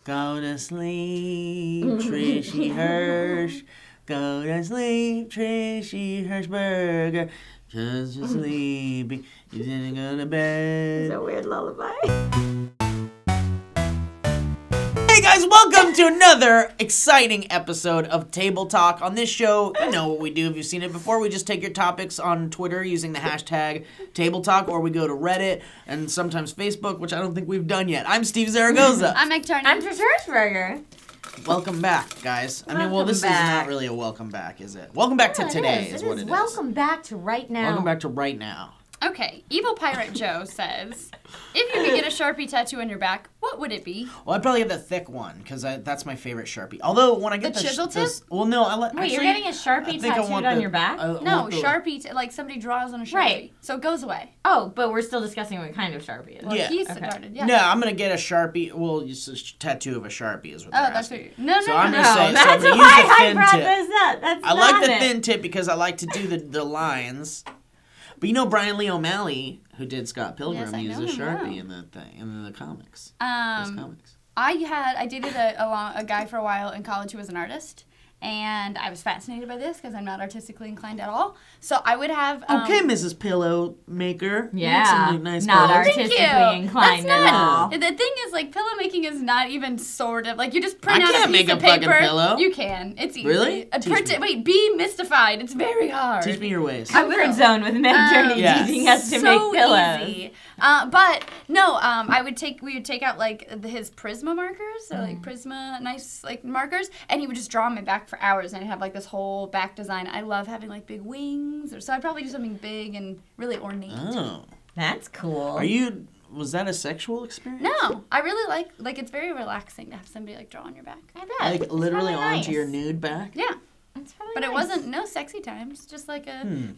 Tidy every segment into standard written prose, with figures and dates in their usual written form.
Go to sleep, Trishy Hirsch. Go to sleep, Trishy Hirschberger. Just sleepy. You didn't go to bed. It's a weird lullaby. Hey guys, welcome to another exciting episode of Table Talk. On this show, you know what we do if you've seen it before. We just take your topics on Twitter using the hashtag Table Talk, or we go to Reddit and sometimes Facebook, which I don't think we've done yet. I'm Steve Zaragoza. I'm Meg Turner. I'm Trish Hirschberger. Welcome back, guys. This is not really a welcome back, is it? Welcome back to Yeah, today is what it is. Welcome back to right now. Welcome back to right now. Okay, Evil Pirate Joe says, if you could get a Sharpie tattoo on your back, what would it be? Well, I'd probably get the thick one, because that's my favorite Sharpie. Although, when I get The chisel tip? Well, no, Wait, you're getting a Sharpie tattooed on your back? No, Sharpie, like somebody draws on a Sharpie. Right. So it goes away. Oh, but we're still discussing what kind of Sharpie it is. Well, Yeah. he Okay. started, yeah. No, I'm going to get a Sharpie. Well, it's a tattoo of a Sharpie is what they're that's asking. what you... No, So I'm no. gonna say- That's I'm gonna why use the I thin brought tip. this up. That's I like not the it. thin tip because I like to do the lines. But you know Brian Lee O'Malley, who did Scott Pilgrim, Yes, I used know a him Sharpie well. in the comics. His comics. I dated a guy for a while in college who was an artist, and I was fascinated by this because I'm not artistically inclined at all. So I would have... Okay, Mrs. Pillow Maker. You make Yeah, some nice not pillows. artistically Thank you. inclined That's at not, all. The thing is, like, pillow making is not even sort of, like, you just print I out a can't piece make of a fucking paper. pillow. You can. It's easy. Really? Teach me. Wait, be mystified. It's very hard. Teach me your ways. Comfort zone with Meg Turney Yeah. teaching us to so make pillows. easy. But no, we would take out like his Prisma markers, so like Prisma nice like markers, and he would just draw on my back for hours, and I'd have like this whole back design. I love having like big wings, so I'd probably do something big and really ornate. Oh. That's cool. Was that a sexual experience? No, I really like it's very relaxing to have somebody like draw on your back. I bet. Like It's literally probably onto nice. your nude back? Yeah, It's probably but it nice. wasn't no sexy times, just like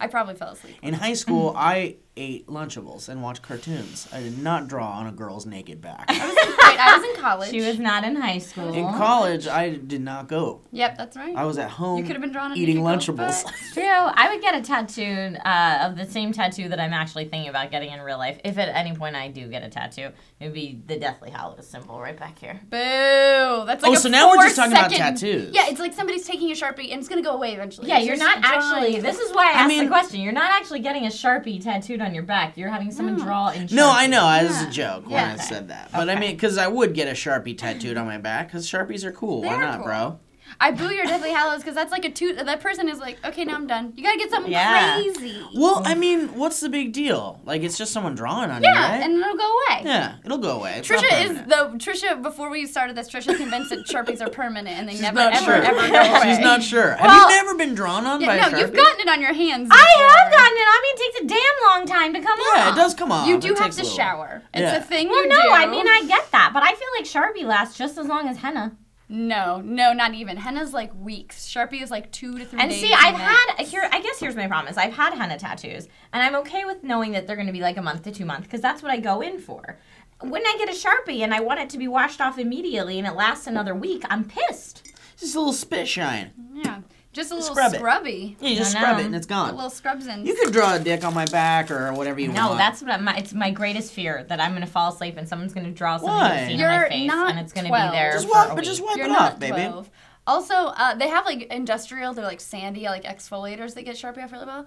I probably fell asleep. In high school, I ate Lunchables and watched cartoons. I did not draw on a girl's naked back. I was in college. She was not in high school. In college, I did not go. Yep, that's right. I was at home You could have been drawn on eating naked girl, Lunchables. but- True. I would get a tattoo of the same tattoo that I'm actually thinking about getting in real life. If at any point I do get a tattoo, it would be the Deathly Hallows symbol right back here. Boo! That's like Oh, a so now we're just 4 talking about second- tattoos. Yeah, it's like somebody's taking a Sharpie and it's gonna go away eventually. Yeah, It's you're just not actually. drawing. This is why I asked mean- the question. You're not actually getting a Sharpie tattooed on your back. You're having someone draw in Sharpie. No, I know. It was Yeah. a joke when Yeah. I said that. But I Okay. mean, because I would get a Sharpie tattooed on my back, because Sharpies are cool. They Why are not, cool. bro? I boo your Deathly Hallows because that's like that person is like, okay, now I'm done. You gotta get something Yeah. crazy. Well, I mean, what's the big deal? Like, it's just someone drawing on you, Yeah, right? and it'll go away. Yeah, it'll go away. It's not permanent. Before we started this, Trisha's convinced that Sharpies are permanent and they She's never, not ever, sure. ever go away. She's not sure. Well- Have you never been drawn on by a Yeah, Sharpie? no, you've gotten it on your hands. I have before. gotten it on me. It takes a damn long time to come off. Yeah, it does come off. You It do have takes to a little. shower. It's Yeah. a thing Well, you no, do. I mean I get that, but I feel like Sharpie lasts just as long as henna. No, not even. Henna's like weeks. Sharpie is like 2 to 3 And days. see, I've had here. I guess here's my problem: is I've had henna tattoos, and I'm okay with knowing that they're going to be like a month to 2 months because that's what I go in for. When I get a Sharpie and I want it to be washed off immediately and it lasts another week, I'm pissed. Just a little spit shine. Yeah, just a little Scrub it. scrubby. Yeah, you just I scrub know. it and it's A gone. little scrubs in. You could draw a dick on my back or whatever you want. No, that's what it's my greatest fear that I'm going to fall asleep and someone's going to draw something Why? obscene on You're my face not and it's going to 12. be there Just for wipe, a but week. just wipe You're it not off, baby. 12. Also, they have like industrial, they're like sandy, like exfoliators that get Sharpie off really well.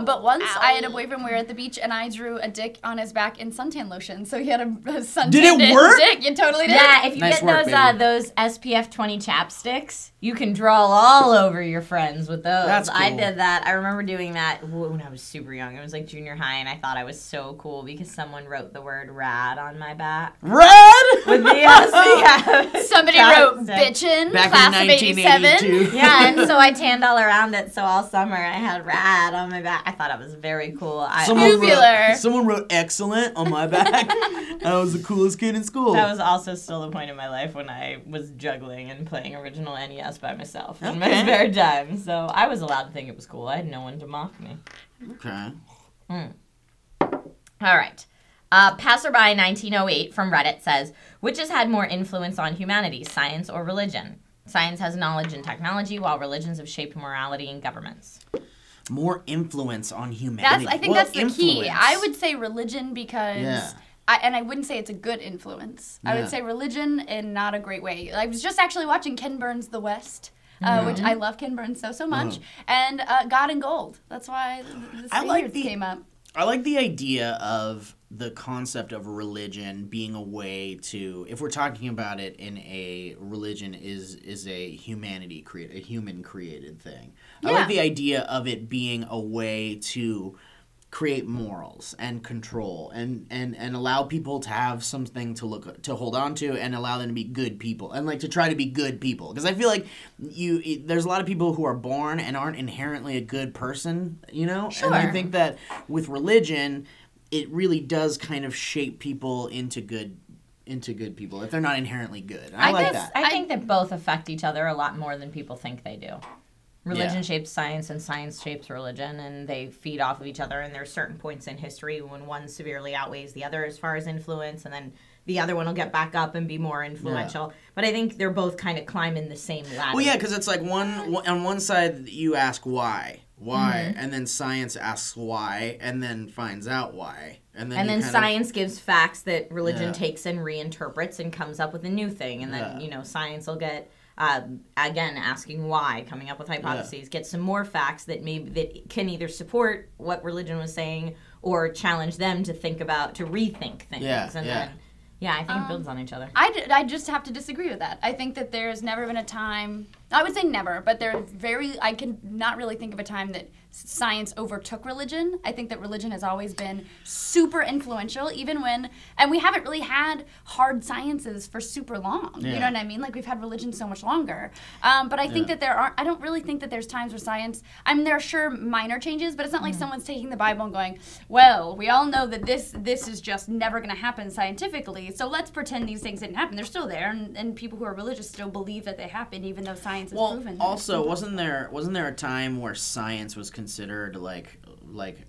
But once I had a boyfriend, we were at the beach, and I drew a dick on his back in suntan lotion. So he had a suntan Did it work? dick. It totally did. Yeah, if you Nice get work, baby. those SPF 20 chapsticks, you can draw all over your friends with those. That's I cool. did that. I remember doing that when I was super young. It was like junior high, and I thought I was so cool because someone wrote the word rad on my back. Red? With the SPF. Somebody wrote chapstick. bitchin', Back class in of 87. 1982. Yeah, and so I tanned all around it. So all summer I had rad on my back. I thought it was very cool. Tubular. Someone wrote excellent on my back. I was the coolest kid in school. That was also still the point in my life when I was juggling and playing original NES by myself in my Okay. spare time. So I was allowed to think it was cool. I had no one to mock me. Okay. All right. Passerby 1908 from Reddit says, which has had more influence on humanity, science or religion? Science has knowledge and technology, while religions have shaped morality and governments. More influence on humanity. I think Well, that's the key. influence. I would say religion because Yeah. and I wouldn't say it's a good influence. I Yeah. would say religion in not a great way. I was just actually watching Ken Burns' The West, which I love Ken Burns so much, and God and Gold. That's why the Spaniards came up. I like the idea of the concept of religion being a way to, if we're talking about it in a religion is a human created thing. I Yeah. like the idea of it being a way to create morals and control and allow people to have something to hold on to and allow them to be good people and like to try to be good people, because I feel like there's a lot of people who are born and aren't inherently a good person, you know. Sure. And I think that with religion it really does kind of shape people into good people if they're not inherently good. And I like that. I think that both affect each other a lot more than people think they do. Religion Yeah. shapes science, and science shapes religion, and they feed off of each other. And there's certain points in history when one severely outweighs the other as far as influence, and then the other one will get back up and be more influential. Yeah. But I think they're both kind of climbing the same ladder. Well, yeah, because it's like on one side you ask why, and then science asks why, and then finds out why, and then science gives facts that religion takes and reinterprets and comes up with a new thing, and then science will get. Again, asking why, coming up with hypotheses, get some more facts that can either support what religion was saying or challenge them to rethink things. I think it builds on each other. I just have to disagree with that. I think that there's never been a time, I would say never, but I can not really think of a time that science overtook religion. I think that religion has always been super influential, and we haven't really had hard sciences for super long. Yeah. You know what I mean? Like, we've had religion so much longer. But I think that I don't really think that there's times where science, I mean, there are sure minor changes, but it's not like someone's taking the Bible and going, well, we all know that this is just never going to happen scientifically, so let's pretend these things didn't happen. They're still there, and people who are religious still believe that they happen, even though science has proven. Also, wasn't there a time where science was considered like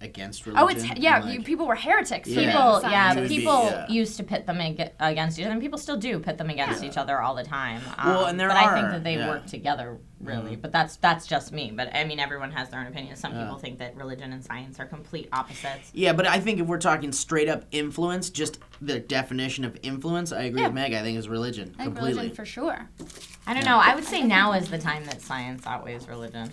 against religion? People were heretics. People used to pit them against each other, and people still do pit them against each other all the time. I think that they work together, really. But that's just me. But I mean, everyone has their own opinion. Some people think that religion and science are complete opposites. Yeah, but I think if we're talking straight up influence, just the definition of influence, I agree with Meg. I think is religion completely. Religion for sure. I don't know. I would say now is the time that science outweighs religion.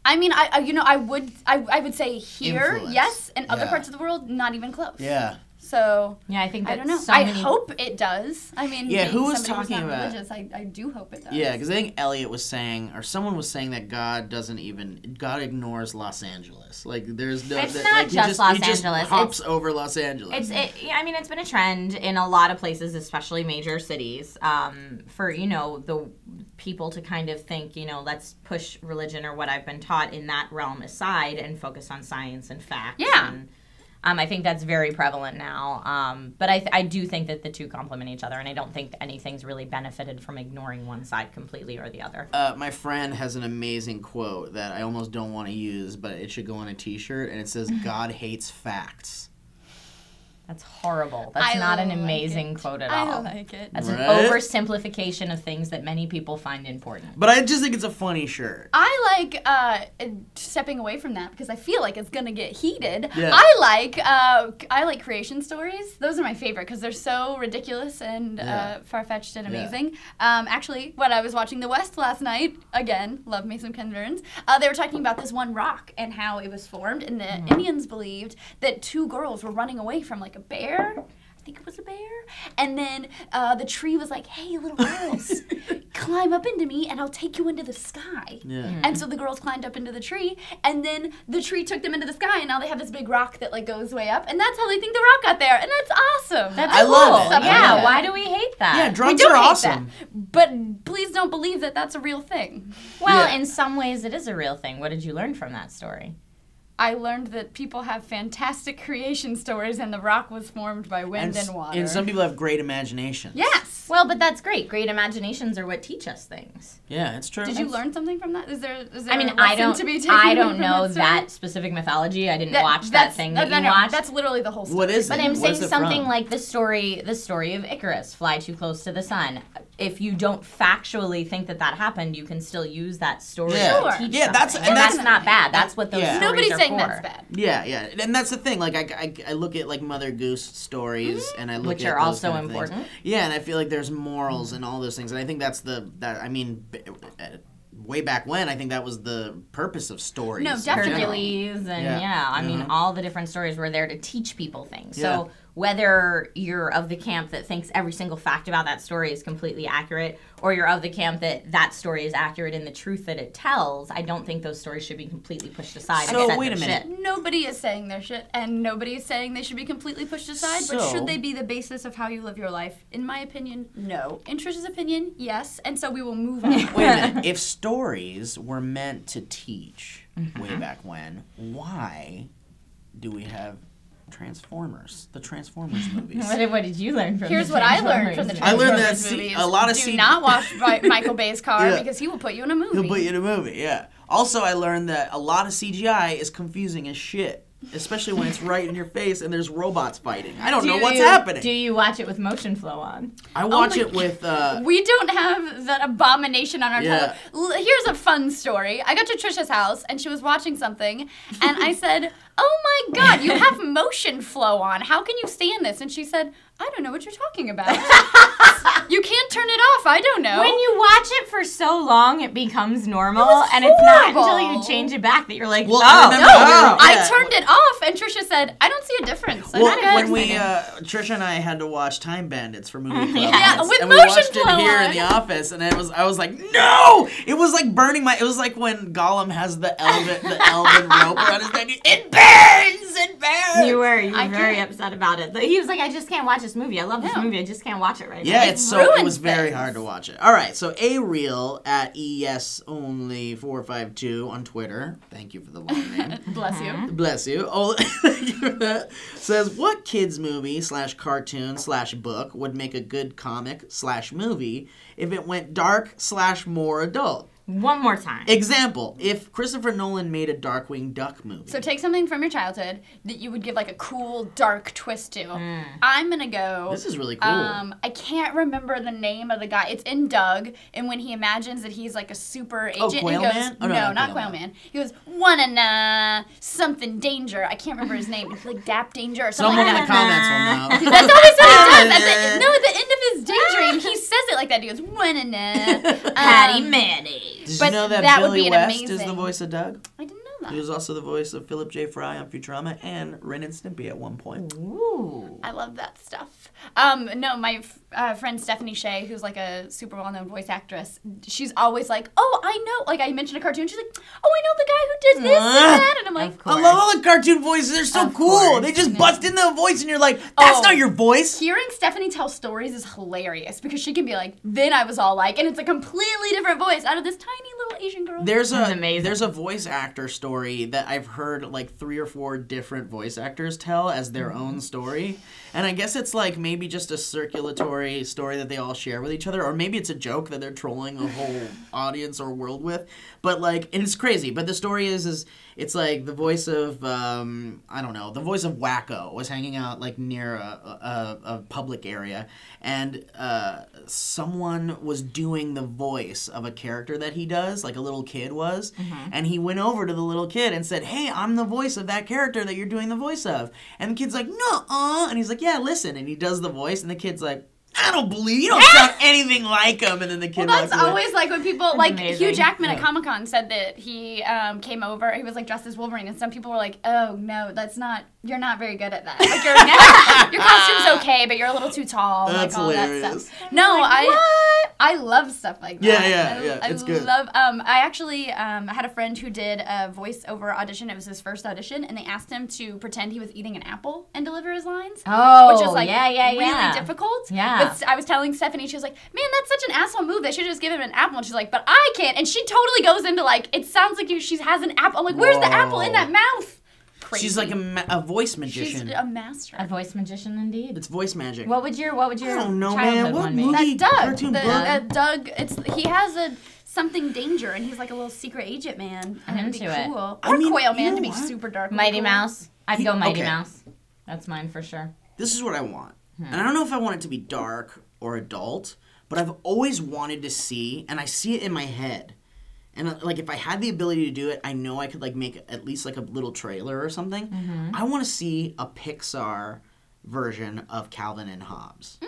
I mean, I would say here, Influence. yes, and other parts of the world, not even close. Yeah. So yeah, I think that I don't know. I hope it does. I mean, who was somebody talking who's not about? religious, I do hope it does. Yeah, because I think Elliot was saying, or someone was saying that God ignores Los Angeles. Like there's no. It's that, not like, just Los Angeles. Just hops over Los Angeles. I mean, it's been a trend in a lot of places, especially major cities, for the people to kind of think, let's push religion or what I've been taught in that realm aside and focus on science and facts. Yeah. And, I think that's very prevalent now. But I do think that the two complement each other, and I don't think anything's really benefited from ignoring one side completely or the other. My friend has an amazing quote that I almost don't want to use, but it should go on a T-shirt, and it says, "God hates facts." That's horrible. That's not an amazing quote at all. I like it. That's an oversimplification of things that many people find important. But I just think it's a funny shirt. I like stepping away from that because I feel like it's gonna get heated. Yeah. I like creation stories. Those are my favorite because they're so ridiculous and far-fetched and amazing. Actually, when I was watching The West last night, again, love me some Ken Burns, they were talking about this one rock and how it was formed, and the Indians believed that two girls were running away from like a bear. I think it was a bear. And then the tree was like, hey, little girls, climb up into me and I'll take you into the sky. Yeah. And so the girls climbed up into the tree, and then the tree took them into the sky, and now they have this big rock that like goes way up, and that's how they think the rock got there, and that's awesome. That's cool. love it. Yeah, why do we hate that? Yeah, we drugs don't are hate awesome. that. But please don't believe that that's a real thing. Well, Yeah. in some ways it is a real thing. What did you learn from that story? I learned that people have fantastic creation stories, and the rock was formed by wind and water. And some people have great imaginations. Yes. Well, but that's great. Great imaginations are what teach us things. Yeah, it's true. Did you learn something from that? Is there I mean, a lesson to be taken I don't from know that story? that specific mythology. I didn't watch that thing that you no, watched. That's literally the whole story. What is it? But I'm What saying is it something from? like the story of Icarus, fly too close to the sun. If you don't factually think that happened, you can still use that story Yeah. to Sure. teach Yeah, something. that's- and and that's that's- not bad. That's what those Yeah. stories Nobody's are saying before. that's bad. Yeah, and that's the thing. Like I look at like Mother Goose stories, and I look Which at are those also kind of things. important. Yeah, and I feel like there's morals and all those things, and I think that's way back when, I think that was the purpose of stories. No, in definitely. general. Hercules and Yeah. I mean all the different stories were there to teach people things. Yeah. So whether you're of the camp that thinks every single fact about that story is completely accurate, or you're of the camp that that story is accurate in the truth that it tells, I don't think those stories should be completely pushed aside. So, and said wait a they're minute. shit. Nobody is saying their shit, and nobody is saying they should be completely pushed aside. But So- should they be the basis of how you live your life? In my opinion, no. In Trish's opinion, yes. And so we will move on. Wait a minute. If stories were meant to teach way back when, why do we have Transformers? The Transformers movies. What did you learn from Here's the what I learned from the Transformers? I learned that Transformers movies. a lot of Do C- not watch Michael Bay's car Yeah. because he will put you in a movie. He'll put you in a movie, yeah. Also, I learned that a lot of CGI is confusing as shit. Especially when it's right in your face and there's robots fighting. I don't know what's happening. Do you watch it with motion flow on? I watch my it with... We don't have that abomination on our Yeah. Here's a fun story. I got to Trisha's house and she was watching something and I said, "Oh my god, you have motion flow on. How can you stand this?" And she said, "I don't know what you're talking about." You can't turn it off. I don't know. When you watch it for so long, it becomes normal, was and it's not until horrible. you change it back that you're like, Well, oh, I remember- No, I Yeah. turned it off, and Trisha said, "I don't see a difference." I'm Well, not when we, excited. Trisha and I had to watch Time Bandits for movie club, Yeah, once, with and we motion watched flow it here in on. the office, and I was like, no! It was like burning my. It was like when Gollum has the elven rope around his neck. It burns! It burns! you were I very can't- upset about it. He was like, I just can't watch this movie. I love this No. movie. I just can't watch it right now. Yeah, It it ruins was very things. hard to watch it. All right, so Ariel at ESOnly452 on Twitter. Thank you for the long name. Bless you. Bless you. Oh, thank you for that. Says, what kids movie / cartoon / book would make a good comic / movie if it went dark / more adult? One more time. Example, if Christopher Nolan made a Darkwing Duck movie. So take something from your childhood that you would give like a cool dark twist to. I'm gonna go. This is really cool. I can't remember the name of the guy. It's in Doug, and when he imagines that he's like a super agent, and Quail he goes, Man? Oh, no, no, not Quail Quail Man. Man. He goes, wanna something danger. I can't remember his name. It's like Dap Danger or something. Someone in like the that. comments will know. That's always what he does. At the end of his daydream, he says it like that. He goes, wanna Patty Mayonnaise. Did you but know that that would Billy be an West is the amazing- voice of Doug? I didn't know that. He was also the voice of Philip J. Fry on Futurama and Ren and Stimpy at one point. Ooh. I love that stuff. No, my friend Stephanie Shea, who's like a super well-known voice actress, she's always like, "Oh, I know." Like I mentioned a cartoon, she's like, "Oh, I know the guy who did this and that," and I'm like, Of course. I love all the cartoon voices. They're so Of cool. course. They just bust into the voice, and you're like, "That's Oh. not your voice." Hearing Stephanie tell stories is hilarious because she can be like, "Then I was all like," and it's a completely different voice out of this tiny little Asian girl. There's That's amazing. there's a voice actor story that I've heard like 3 or 4 different voice actors tell as their own story, and I guess it's like maybe just a circulatory story that they all share with each other, or maybe it's a joke that they're trolling the whole audience or world with. But like, and it's crazy. But the story is it's like the voice of I don't know, the voice of Wacko was hanging out like near a public area, and someone was doing the voice of a character that he does, like a little kid was, and he went over to the little kid and said, "Hey, I'm the voice of that character that you're doing the voice of." And the kid's like, "Nuh-uh," and he's like, "Yeah, listen," and he does the voice, and the kid's like, "I don't believe you don't sound anything like him." And then the kid Well, that's walks away. always like when people like amazing. Hugh Jackman at Yeah. Comic-Con said that he came over. He was like dressed as Wolverine, and some people were like, "Oh no, that's not. You're not very good at that. Like your costume's okay, but you're a little too tall." That's like all that hilarious. stuff. No, I love stuff like that. Yeah, I it's good. love. I actually had a friend who did a voiceover audition. It was his first audition, and they asked him to pretend he was eating an apple and deliver his lines. Oh, Which is like yeah. really difficult. Yeah. But I was telling Stephanie, she was like, "Man, that's such an asshole move. They should just give him an apple." And she's like, "But I can't." And she totally goes into like, it sounds like she has an apple. I'm like, "Where's the apple in that mouth?" Crazy. She's like a voice She's magician. a master. A voice magician indeed. It's voice magic. What would your I don't know, childhood man. What one be? movie? That Doug, cartoon the, book? Doug. He has a something danger, and he's like a little secret agent man, and I'm it'd be into it. cool. I Or mean, Quail you Man know to be what? super dark. and Mighty cool. Mouse. I'd go Mighty okay. Mouse. That's mine for sure. This is what I want. And I don't know if I want it to be dark or adult, but I've always wanted to see, and I see it in my head, And like if I had the ability to do it, I know I could like make at least like a little trailer or something. Mm-hmm. I want to see a Pixar version of Calvin and Hobbes.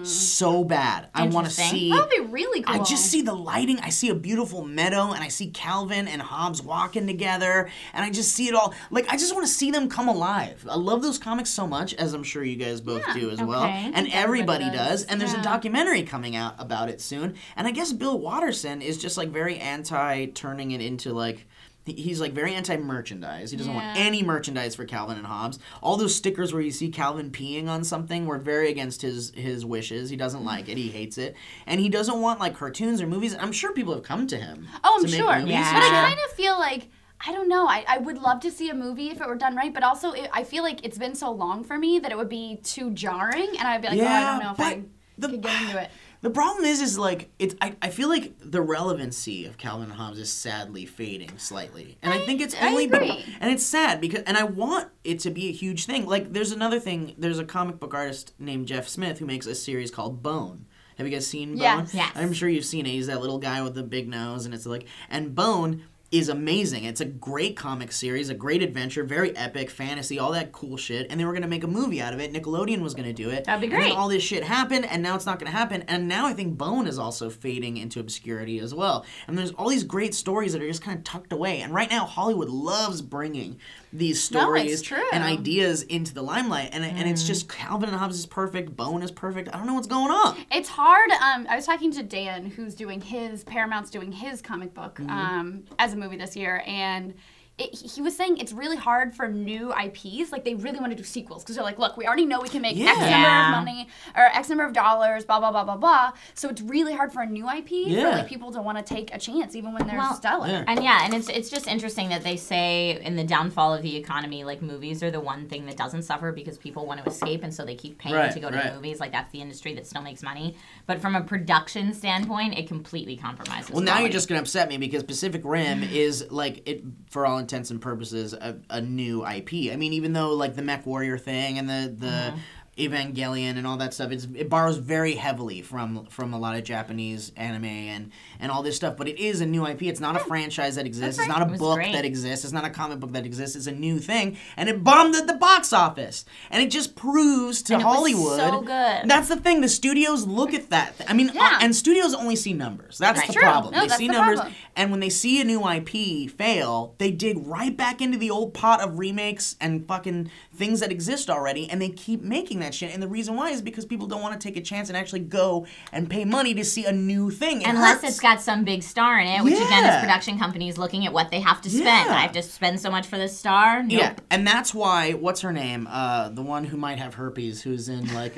So bad. I want to Interesting. see. That would be really cool. I just see the lighting. I see a beautiful meadow, and I see Calvin and Hobbes walking together, and I just see it all. Like, I just want to see them come alive. I love those comics so much, as I'm sure you guys both do as well. okay. And everybody does. And there's a Yeah. documentary coming out about it soon. And I guess Bill Watterson is just, like, very anti-turning it into, like... He's like very anti-merchandise. He doesn't want Yeah. any merchandise for Calvin and Hobbes. All those stickers where you see Calvin peeing on something were very against his wishes. He doesn't like it. He hates it. And he doesn't want like cartoons or movies. I'm sure people have come to him. Oh, I'm to make sure. movies. Yeah. But I kind of feel like, I don't know, I would love to see a movie if it were done right, but also I feel like it's been so long for me that it would be too jarring, and I'd be like, Yeah, I don't know if I but could get into it. The problem is like it's. I feel like the relevancy of Calvin and Hobbes is sadly fading slightly, and I think it's I only. agree. And it's sad because, and I want it to be a huge thing. Like, there's another thing. There's a comic book artist named Jeff Smith who makes a series called Bone. Have you guys seen Bone? Yes. Yes. I'm sure you've seen it. He's that little guy with the big nose, and it's like, and Bone is amazing. It's a great comic series, a great adventure, very epic, fantasy, all that cool shit. And they were going to make a movie out of it. Nickelodeon was going to do it. That'd be And great. then all this shit happened, and now it's not going to happen. And now I think Bone is also fading into obscurity as well. And there's all these great stories that are just kind of tucked away. And right now, Hollywood loves bringing these No, stories it's true. and ideas into the limelight. And it's just Calvin and Hobbes is perfect, Bone is perfect. I don't know what's going on. It's hard. I was talking to Dan, who's doing Paramount's doing his comic book as a movie this year, and he was saying it's really hard for new IPs. Like, they really want to do sequels because they're like, look, we already know we can make X number Yeah. of money or X number of dollars, blah, blah, blah, blah, blah. So it's really hard for a new IP Yeah. for like people to want to take a chance even when they're Well, stellar. yeah. And it's just interesting that they say in the downfall of the economy, like movies are the one thing that doesn't suffer because people want to escape, and so they keep paying Right, to go to right. movies. Like, that's the industry that still makes money. But from a production standpoint, it completely compromises. Well, now you're quality. just going to upset me because Pacific Rim is, like, it for all intents and purposes, a new IP. I mean, even though, like, the Mech Warrior thing and the Evangelion and all that stuff, it borrows very heavily from a lot of Japanese anime and all this stuff, but it is a new IP. It's not a franchise that exists. It's not a It was book great. that exists. It's not a comic book that exists. It's a new thing, and it bombed at the box office. And it just proves to And it was Hollywood. so good. That's the thing. The studios look at that. I mean, Yeah. and studios only see numbers. That's Right. the True. problem. No, They that's see the numbers, problem. and when they see a new IP fail, they dig right back into the old pot of remakes and fucking things that exist already, and they keep making that shit. And the reason why is because people don't want to take a chance and actually go and pay money to see a new thing. It Unless hurts. it's got some big star in it, which again Yeah. is production companies looking at what they have to spend. Yeah. I have to spend so much for this star. Nope. Yeah, and that's why. What's her name? The one who might have herpes, who's in like,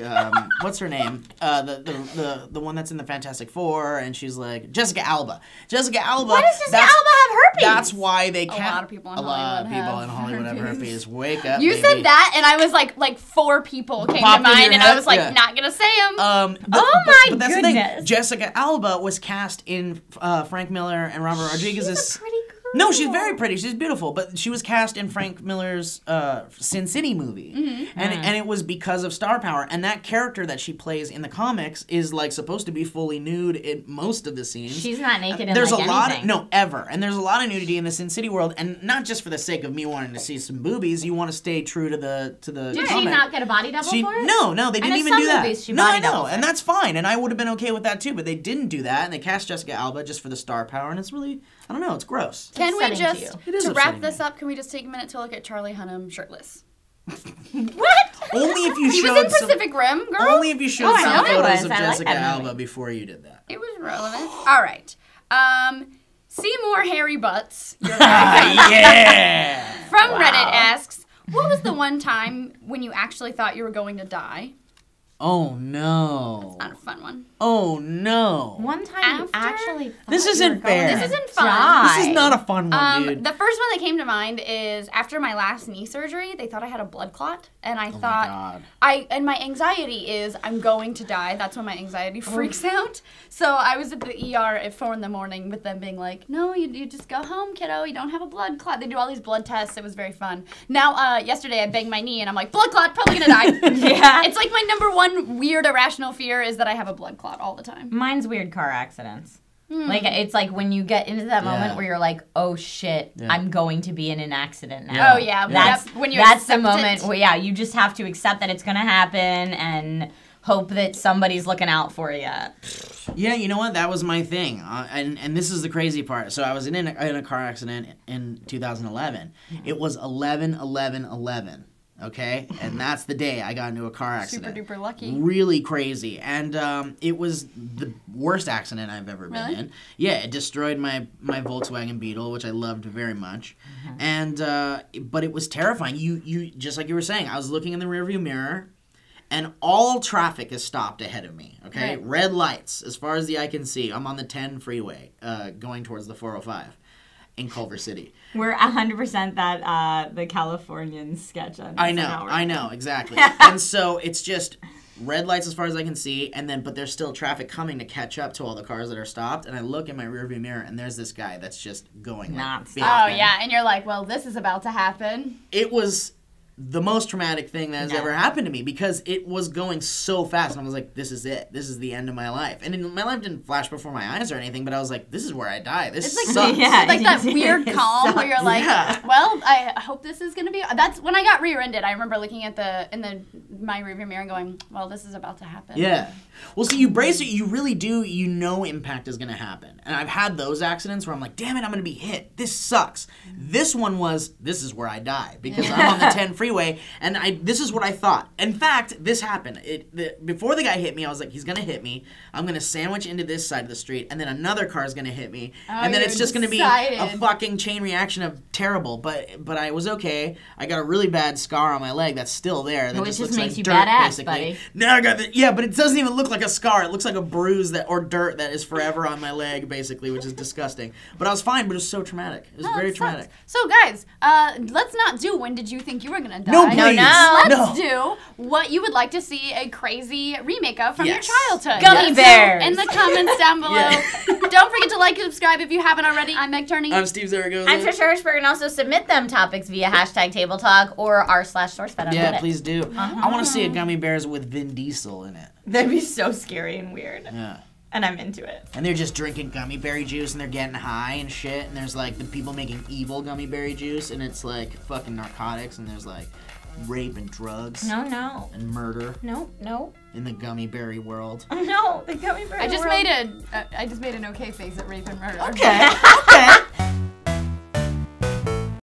what's her name? The one that's in the Fantastic Four, and she's like Jessica Alba. Jessica Alba. Why does Jessica that's- Alba have herpes? That's why they can't. lot of people in a lot of Hollywood people have in Hollywood have herpes. Wake up. You baby. said that, and I was like 4 people came Popped to in your mind, and head? I was like, Yeah. not gonna say them. Oh my that's the thing. goodness. Jessica Alba was cast in Frank Miller and Robert Rodriguez's. She's a pretty girl. No, she's very pretty. She's beautiful, but she was cast in Frank Miller's Sin City movie, and it was because of star power. And that character that she plays in the comics is like supposed to be fully nude in most of the scenes. She's not naked in There's like a lot anything. of ever, and there's a lot of nudity in the Sin City world, and not just for the sake of me wanting to see some boobies. You want to stay true to the Did she comic. not get a body double for it? No, they didn't in even some do that. movies, she No, I body know, doubles and it. that's fine, and I would have been okay with that too. But they didn't do that, and they cast Jessica Alba just for the star power, and it's really, I don't know, it's gross. Can we upsetting to just, you. It is to upsetting wrap this me. up, can we just take a minute to look at Charlie Hunnam shirtless? What? Only if you He showed was in some. Pacific Rim, girl. Only if you showed Oh, I some know he photos was. of I like Jessica that movie. Alba before you did that. It was relevant. All right. Seymour Hairy Butts, your Yeah. from Reddit asks, what was the one time when you actually thought you were going to die? Oh no. Not a fun one. Oh no. One time you After- actually thought This you isn't were going fair. to This isn't fun. die. This is not a fun one, dude. The first one that came to mind is after my last knee surgery, they thought I had a blood clot, and I thought God. and my anxiety is I'm going to die. That's when my anxiety freaks out. So I was at the ER at 4 a.m. with them being like, no, you just go home, kiddo. You don't have a blood clot. They do all these blood tests. It was very fun. Now, yesterday I banged my knee, and I'm like, blood clot, probably gonna die. Yeah. It's like my number one weird irrational fear is that I have a blood clot all the time. Mine's weird car accidents. Like, it's like when you get into that moment Yeah. where you're like, oh shit, Yeah. I'm going to be in an accident now. Yeah. Oh yeah, That's when you that's the accept moment it. where, yeah, you just have to accept that it's going to happen and hope that somebody's looking out for you. Yeah, you know what? That was my thing, and this is the crazy part. So I was in a car accident in 2011. It was 11/11/11. Okay, and that's the day I got into a car accident. Super duper lucky. Really crazy, and it was the worst accident I've ever been Really? in. Yeah, it destroyed my Volkswagen Beetle, which I loved very much, and but it was terrifying. You just like you were saying, I was looking in the rearview mirror. And all traffic is stopped ahead of me, okay? Right. Red lights, as far as the eye can see. I'm on the 10 freeway, going towards the 405 in Culver City. We're 100% that the Californian sketch on I know, exactly. And so it's just red lights as far as I can see, but there's still traffic coming to catch up to all the cars that are stopped. And I look in my rearview mirror, and there's this guy that's just going Nuts. like, Oh big. yeah, and you're like, well, this is about to happen. It was the most traumatic thing that has ever happened to me because it was going so fast, and I was like, this is it. This is the end of my life. And my life didn't flash before my eyes or anything, but I was like, this is where I die. This It's like sucks. Yeah. like that weird It calm where you're like, Yeah. well, I hope this is gonna be. That's when I got rear-ended. I remember looking at my rearview mirror and going, well, this is about to happen. Yeah. Well, see, you brace it. You really do. You know impact is going to happen. And I've had those accidents where I'm like, damn it, I'm going to be hit. This sucks. This one was, this is where I die because I'm on the 10 freeway, and this is what I thought. In fact, this happened. Before the guy hit me, I was like, he's going to hit me. I'm going to sandwich into this side of the street, and then another car is going to hit me. And then you're it's just going to be a decided. fucking chain reaction of terrible. But I was okay. I got a really bad scar on my leg that's still there. That Which just just looks makes like you dirt, badass, basically. buddy. Now I got but it doesn't even look like a scar. It looks like a bruise or dirt that is forever on my leg, basically, which is disgusting. But I was fine, but it was so traumatic. It was very It sucks. traumatic. So guys, let's not do when did you think you were gonna die? No, please. Let's No. do what you would like to see a crazy remake of from Yes. your childhood. Gummy bears. So in the comments down below. Yeah. Don't forget to like and subscribe if you haven't already. I'm Meg Turney. I'm Steve Zaragoza. I'm Trisha Hirschberg, and also submit them topics via #TableTalk or r/SourceFed on Yeah, Reddit. please do. I want to see a gummy bears with Vin Diesel in it. That'd be so scary and weird. Yeah. And I'm into it. And they're just drinking gummy berry juice and they're getting high and shit. And there's like the people making evil gummy berry juice and it's like fucking narcotics and there's like rape and drugs No. and murder No. in the gummy berry world. No, the gummy bear. I just made an okay face at rape and murder. Okay.